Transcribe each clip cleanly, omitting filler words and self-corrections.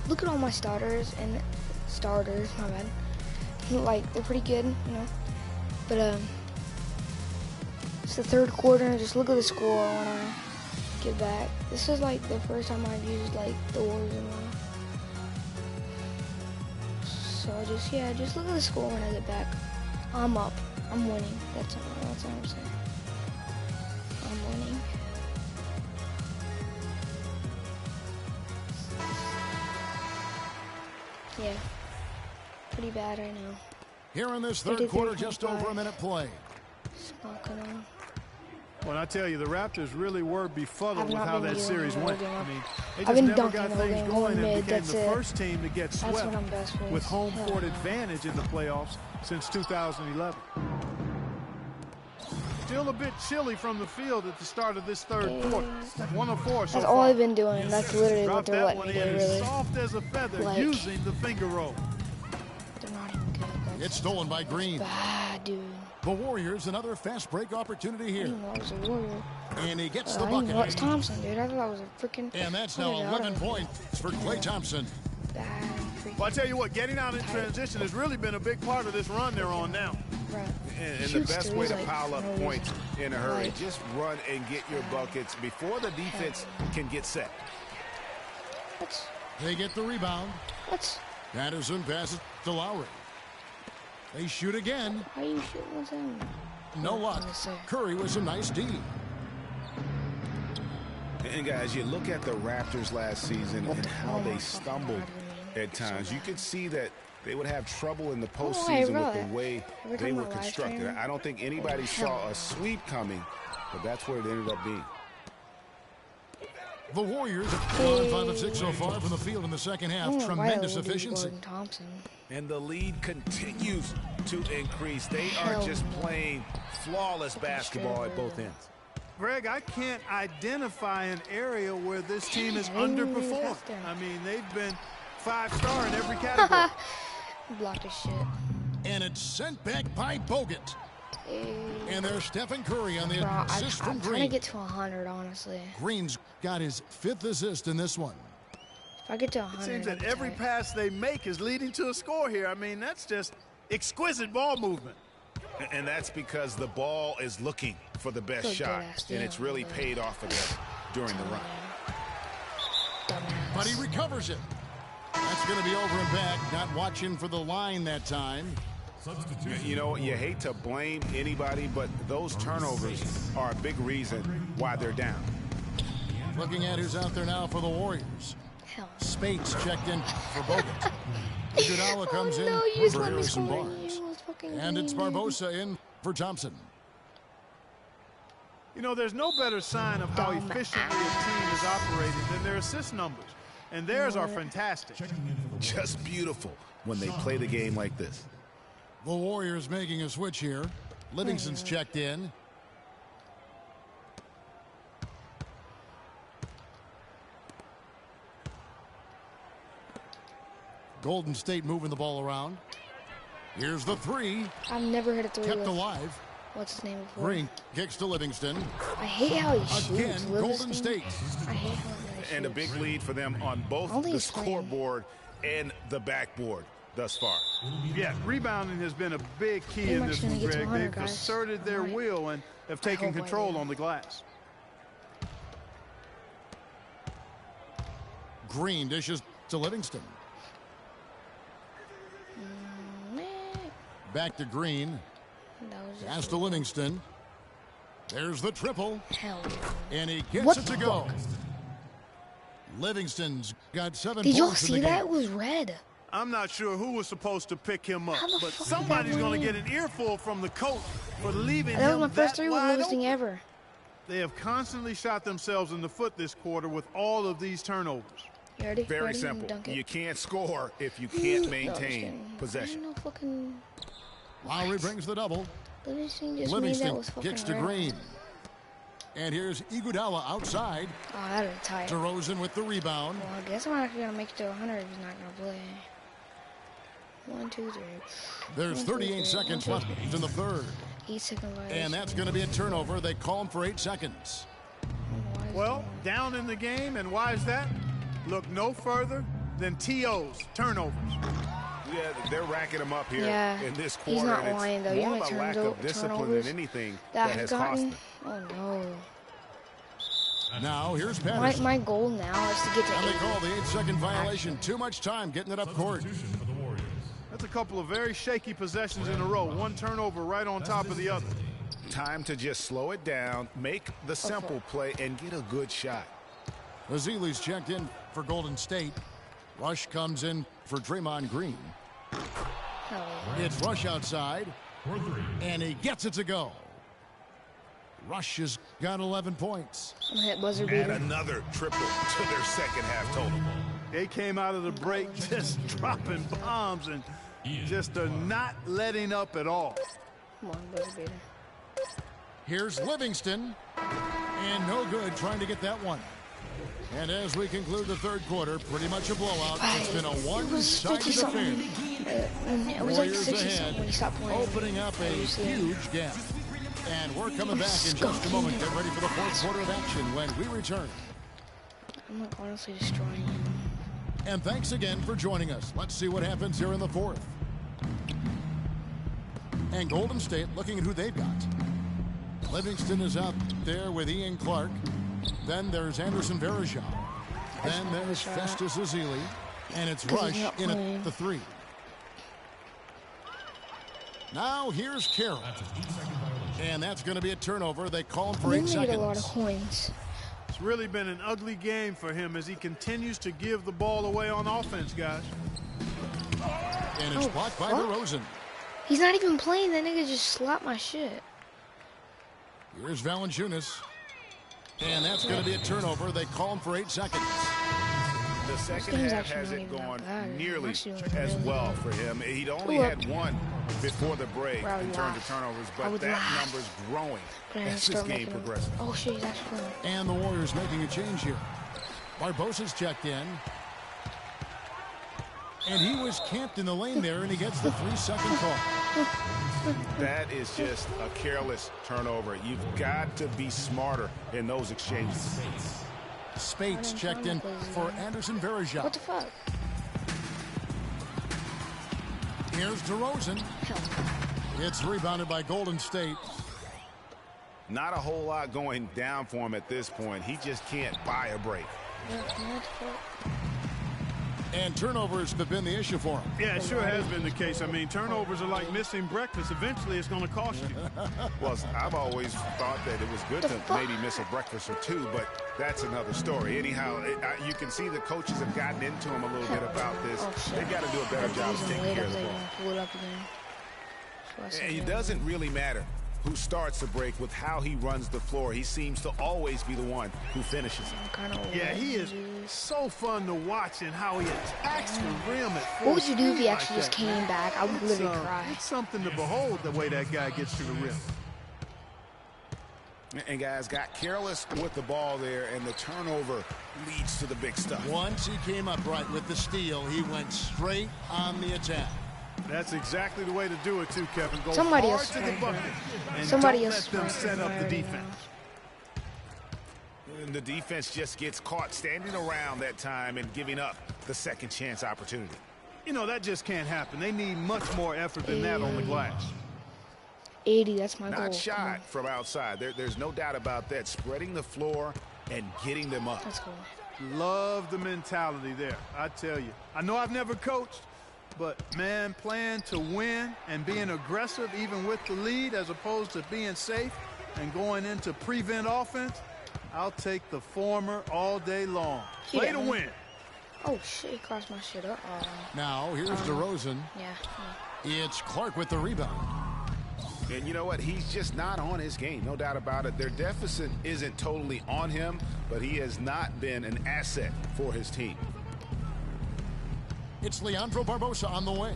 look at all my starters, my bad. Like, they're pretty good, you know. But, it's the third quarter. Just look at the score when I get back. This is, like, the first time I've used, like, the Warriors in my... So, just look at the score when I get back. I'm up. I'm winning. That's what I'm saying. I'm winning. Yeah. Pretty bad right now. Here in this third quarter, just over a minute play. Well, I tell you, the Raptors really were befuddled with how that series went. I mean, they I've just been never dunking got all things game, going and mid, became that's the it. first team to get That's swept what I'm best with home Hell. court advantage in the playoffs since 2011. Still a bit chilly from the field at the start of this third quarter. 1 of 4 so That's far. all I've been doing. That's literally what Dropped they're that letting one me do, in as really. soft as a feather, Like, using the finger roll. they're not even good. It's stolen by Green. Bad, dude. The Warriors, another fast break opportunity I here. didn't know I was a Warrior. And he gets I the didn't know it was bucket. Thompson, dude. I thought I was a freaking... And that's now 11 points for Klay Thompson. Bad freaking... Well, I tell you what, getting out in transition has really been a big part of this run they're on now. Right. And the best way to pile up points in a hurry, just run and get your buckets before the defense can get set. They get the rebound. Patterson passes to Lowry. They shoot again. How you shooting with him? No luck. Curry with a nice D. And guys, you look at the Raptors last season and how they stumbled at times. You could see that they would have trouble in the postseason with the way they were constructed. I don't think anybody saw a sweep coming, but that's where it ended up being. The Warriors have 5 of 6 so far from the field in the second half. Tremendous efficiency. And the lead continues to increase. They are just playing flawless basketball at both ends. Greg, I can't identify an area where this team has underperformed. I mean, they've been 5-star in every category. Blocked his shit. And it's sent back by Bogut. And there's Stephen Curry on the assist from I'm Green. trying to get to 100, honestly. Green's got his 5th assist in this one. If I get to 100, it seems that every pass they make is leading to a score here. I mean, that's just exquisite ball movement. And that's because the ball is looking for the best shot, and it's really paid off for them during the run. But he recovers it. That's going to be over and back. Not watching for the line that time. You know, you hate to blame anybody, but those turnovers are a big reason why they're down. Looking at who's out there now for the Warriors. Spates checked in for Bogut. Iguodala comes in for Harrison Barnes. And it's Barbosa in for Thompson. You know, there's no better sign of how efficiently a team is operating than their assist numbers. And theirs are fantastic. Just beautiful when they play the game like this. The Warriors making a switch here. Livingston's checked in. Golden State moving the ball around. Here's the 3. I've never hit a 3. Kept alive. What's his name before? Green kicks to Livingston. I hate how he shoots. Again, Golden State. I hate how he shoots. And a big lead for them on both the scoreboard and the backboard thus far. Yeah, rebounding has been a big key in this one, Greg. They've asserted their will and have taken control on the glass. Green dishes to Livingston. Back to Green. Pass to Livingston. There's the triple. And he gets it to go. Livingston's got 7 points in the game. Did y'all see that? It was red. I'm not sure who was supposed to pick him up, but somebody's going to get an earful from the coach for leaving him that was my first 3 with wide Livingston open. ever. They have constantly shot themselves in the foot this quarter with all of these turnovers. You ready? Very simple. You can't score if you can't maintain possession. Lowry brings the double. Livingston kicks to Green. And here's Iguodala outside. Oh, that is tight. DeRozan with the rebound. Well, I guess I'm not going to make it to 100 if he's not going to play. 1, 2, 3. There's 38 seconds left in the third. 8 seconds left. And that's going to be a turnover. They call him for 8 seconds. Well, down in the game, and why is that? Look no further then TOs, turnovers. Yeah, they're racking them up here in this quarter. He's not and lying, though. More you of a lack of discipline than anything that has cost them. Oh, no. Now, here's Patterson. My goal now is to get to 8. And they call the 8-second violation. Too much time getting it up court. That's a couple of very shaky possessions in a row. One turnover right on top of the other. Time to just slow it down, make the simple play, and get a good shot. Azili's checked in for Golden State. Rush comes in for Draymond Green. It's Rush outside, and he gets it to go. Rush has got 11 points. I'm gonna hit buzzer beater. And another triple to their second half total. They came out of the break just dropping bombs and just are not letting up at all. Come on, buzzer beater. Here's Livingston, and no good trying to get that one. And as we conclude the third quarter, pretty much a blowout. It's been a one-sided affair. It was like 60-something when he stopped playing. Opening up a huge gap. And we're coming back in just a moment. Get ready for the fourth quarter of action when we return. I'm like honestly destroying him. And thanks again for joining us. Let's see what happens here in the fourth. And Golden State looking at who they've got. Livingston is out there with Ian Clark. Then there's Anderson Varejao. Then there's Festus Ezeli. And it's Rush in at the 3. Now here's Carroll. And that's going to be a turnover. They call him for 8 seconds. A lot of coins. It's really been an ugly game for him as he continues to give the ball away on offense, guys. And it's blocked by DeRozan. He's not even playing. That nigga just slapped my shit. Here's Valanciunas. And that's going to be a turnover. They call him for 8 seconds. The second half hasn't gone nearly as well for him. He'd only had one before the break in terms of turnovers, but that number's growing as this game progresses. Oh, shit, he's actually playing. And the Warriors making a change here. Barbosa's checked in. And he was camped in the lane there, and he gets the 3-second call. That is just a careless turnover. You've got to be smarter in those exchanges. Spates checked in for Anderson Varejao. What the fuck? Here's DeRozan. It's rebounded by Golden State. Not a whole lot going down for him at this point. He just can't buy a break. And turnovers have been the issue for him. Yeah, it sure has been the case. I mean, turnovers are like missing breakfast. Eventually, it's going to cost you. Well, I've always thought that it was good to maybe miss a breakfast or two, but that's another story. Anyhow, you can see the coaches have gotten into him a little bit about this. They've got to do a better job of taking care of the ball. And it doesn't really matter who starts the break with how he runs the floor. He seems to always be the one who finishes it. Yeah, he is so fun to watch and how he attacks the rim at full What would you do if he speed actually just came back? I would literally cry. It's something to behold the way that guy gets to the rim. And guys got careless with the ball there, and the turnover leads to the big stuff. Once he came up right with the steal, he went straight on the attack. That's exactly the way to do it too, Kevin. Go Somebody hard else to the bucket and Somebody don't else let them set up the defense. And the defense just gets caught standing around that time and giving up the second chance opportunity. You know, that just can't happen. They need much more effort than that on the glass. 80, that's my goal. Not shot from outside. There's no doubt about that. Spreading the floor and getting them up. That's cool. Love the mentality there, I tell you. I know I've never coached, but, man, playing to win and being aggressive even with the lead as opposed to being safe and going into prevent offense, I'll take the former all day long. Play to win. Oh, shit, he crossed my shit up. Now, here's DeRozan. Yeah. It's Clark with the rebound. And you know what? He's just not on his game, no doubt about it. Their deficit isn't totally on him, but he has not been an asset for his team. It's Leandro Barbosa on the way.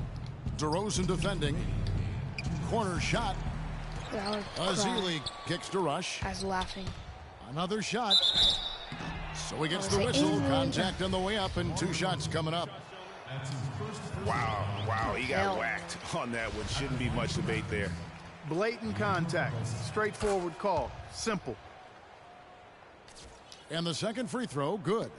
DeRozan defending. Corner shot. Ezeli kicks to Rush. I was laughing. Another shot. So he gets the whistle. Contact on the way up, and 2 shots coming up. Wow, he got whacked on that one. Shouldn't be much debate there. Blatant contact. Straightforward call. Simple. And the second free throw, good.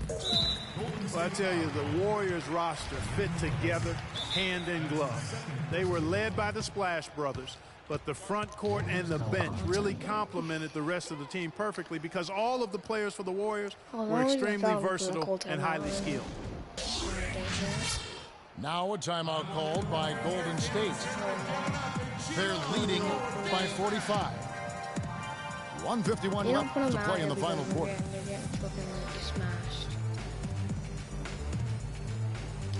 Well, I tell you, the Warriors roster fit together hand in glove. They were led by the Splash Brothers, but the front court and the bench really complemented the rest of the team perfectly because all of the players for the Warriors were extremely versatile and highly skilled. Now a timeout called by Golden State. They're leading by 45. 1:51 left to play in the final quarter. They're getting fucking smashed.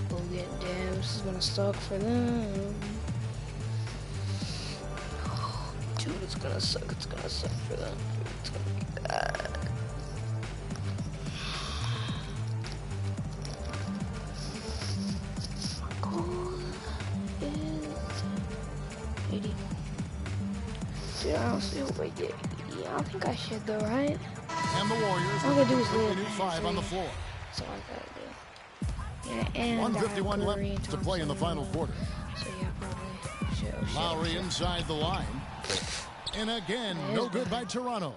Oh, yeah, damn, this is gonna suck for them. Dude, it's gonna suck. It's gonna suck for them. Dude, it's gonna be bad. My goal is 80. Dude, I don't see hope I get 80. I think I should though, right? And the Warriors all I gotta do is live. 5 on the floor. That's all I gotta do. Yeah, and 1:51 left to play in the final quarter. So yeah, probably should. Lowry inside the line. And again, no good by Toronto.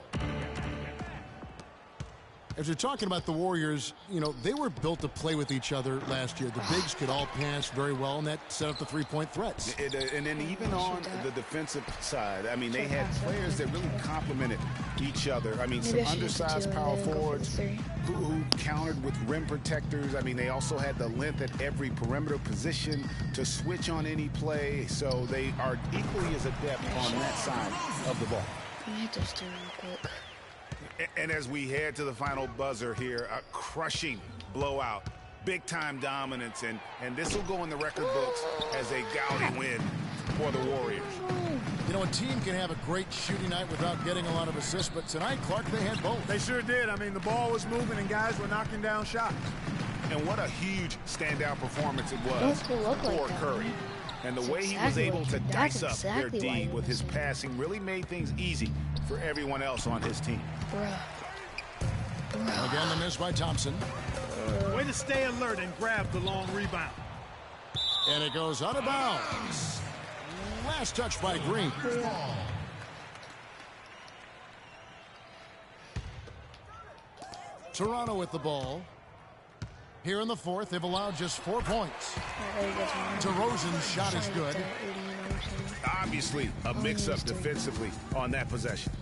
As you're talking about the Warriors, you know, they were built to play with each other last year. The bigs could all pass very well, and that set up the three-point threats. And then even on the defensive side, I mean, they had players that really complemented each other. I mean, some undersized power forwards who countered with rim protectors. I mean, they also had the length at every perimeter position to switch on any play. So they are equally as adept on that side of the ball. Let me hit this dude real quick. And as we head to the final buzzer here, a crushing blowout, big-time dominance, and this will go in the record books as a gaudy win for the Warriors. You know, a team can have a great shooting night without getting a lot of assists, but tonight, Clark, they had both. They sure did. I mean, the ball was moving and guys were knocking down shots. And what a huge standout performance it was for Curry. And the way he was able to dice up their D with his passing really made things easy for everyone else on his team. Again, the miss by Thompson. Way to stay alert and grab the long rebound. And it goes out of bounds. Last touch by Green. Toronto with the ball. Here in the fourth, they've allowed just 4 points. DeRozan's shot is good. Obviously, a mix-up defensively on that possession.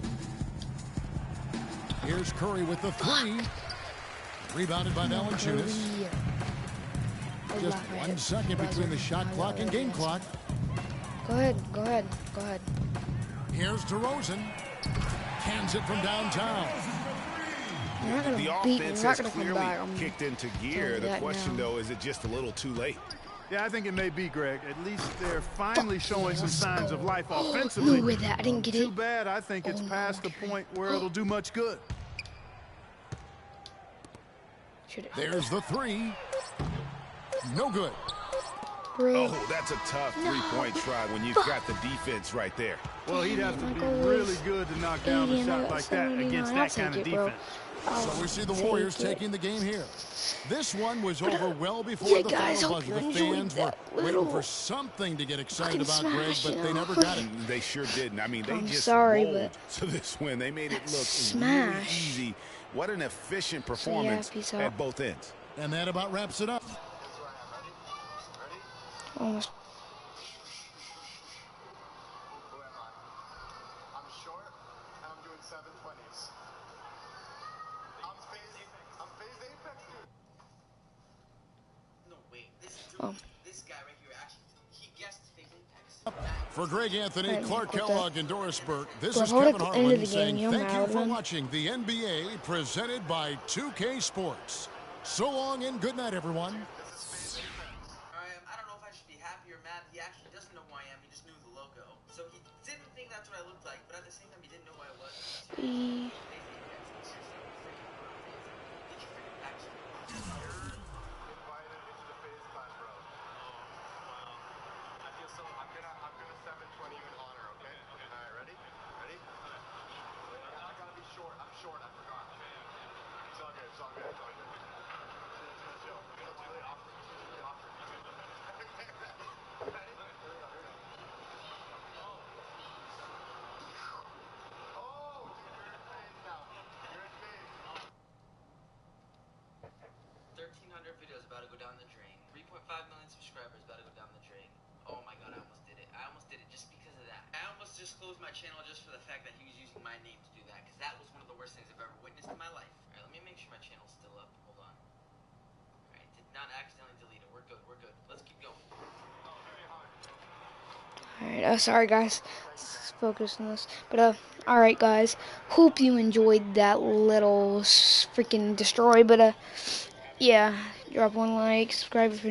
Here's Curry with the three. Rebounded by Valanciunas. Just 1 second between the shot clock and game clock. Go ahead, go ahead, go ahead. Here's DeRozan. Cans it from downtown. The offense has clearly kicked into gear. The question, though, is it just a little too late? Yeah, I think it may be, Greg. At least they're finally showing some signs of life offensively. With that, I didn't get it. Too bad. I think it's past the point where it'll do much good. There's the three. No good. Oh, that's a tough three-point try when you've got the defense right there. Well, he'd have to be really good to knock down a shot like that against that kind of defense. So we see the Warriors taking the game here. This one was over well before the final buzzer. The fans were waiting for something to get excited about, Greg, but they never got it. They sure didn't. I mean, they just rolled to this win. They made it look really easy. What an efficient performance at both ends. And that about wraps it up. Almost. I'm short and I'm doing 720s. I'm phase apex, dude. No, wait. This guy right here actually, he guessed phase apex. For Greg Anthony, Clark Kellogg, and Doris Burke, this is Kevin Harlan saying thank you for watching the NBA presented by 2K Sports. So long and good night, everyone. He actually doesn't know who I am, he just knew the logo. So he didn't think that's what I looked like, but at the same time he didn't know who I was. videos about to go down the drain. 3.5 million subscribers about to go down the drain. Oh my god, I almost did it. I almost did it just because of that. I almost just closed my channel just for the fact that he was using my name to do that, because that was one of the worst things I've ever witnessed in my life. Alright, let me make sure my channel's still up. Hold on. Alright, did not accidentally delete it. We're good, we're good. Let's keep going. Alright, sorry guys. Let's focus on this. But, alright guys. Hope you enjoyed that little freaking destroy. But, yeah. Drop one like, subscribe if you're